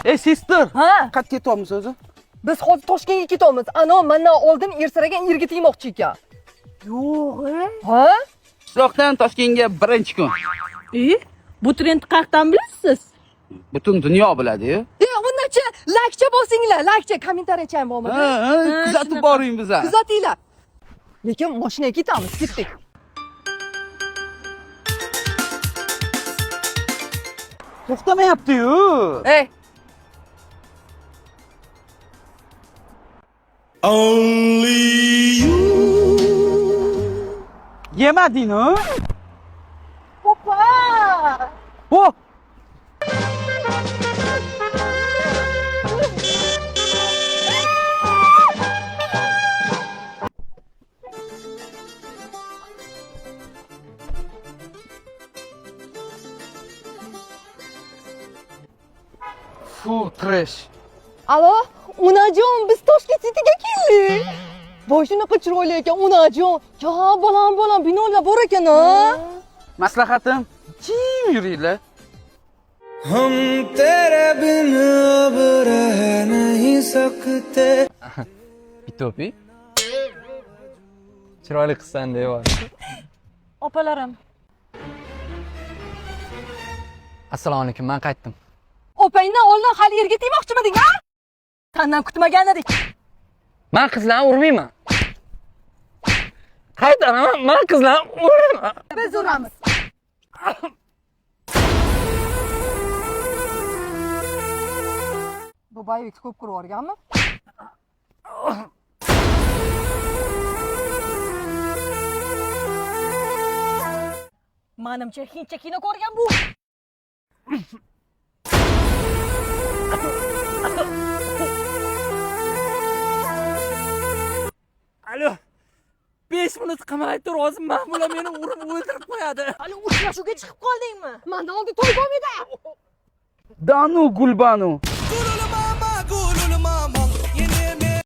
Ey sister, Ha, qayerga ketyapmiz o'zi? biz hozir Toshkentga ketamiz. Ana mendan oldin ersiragan yerga tegmoqchi ekan. Yo'q. Ha? Qishloqdan Toshkentga birinchi kun. Bu trend qayerdan bilasiz? Butun dunyo biladi-yu. Undan-chi like bosinglar, like, kommentariy ham bo'lmadi. Kuzatib boring bizni. Kuzatinglar. Lekin mashinaga ketamiz, ketdik. To'xtamayapti-yu. Ey, Yemading-ku? papa. Oh! Fu, trash. Alo, unajon, biz Toshkent City'ga keldik. Voy shunaqa chiroyli ekan unajon. Ya, bolam, binolar bor ekan-a. Maslahatim, jim yuringlar. हम तेरे बिन अब रह नहीं सकते. Bitopi. Chiroyli qizsan deyapman. Opalarim. Assalomu alaykum, men qaytdim. Opangdan oldin hali yerga tegmoqchimiding, ha? Sendan kutmagan edik. Men qizlarni urmayman. Qaytaraman, men qizlarni urmayman. Biz uramiz. Bu boylik ko'p qurib o'rganmi? Menimcha hindcha kino ko'rgan bu. Alo. 5 minut qamalib tur, hozir Mahmula meni urib o'ldirib qo'yadi. Hali uchrashuvga chiqib qoldingmi? Mendan oldin to'y bo'lmaydi. Danu Gulbanu.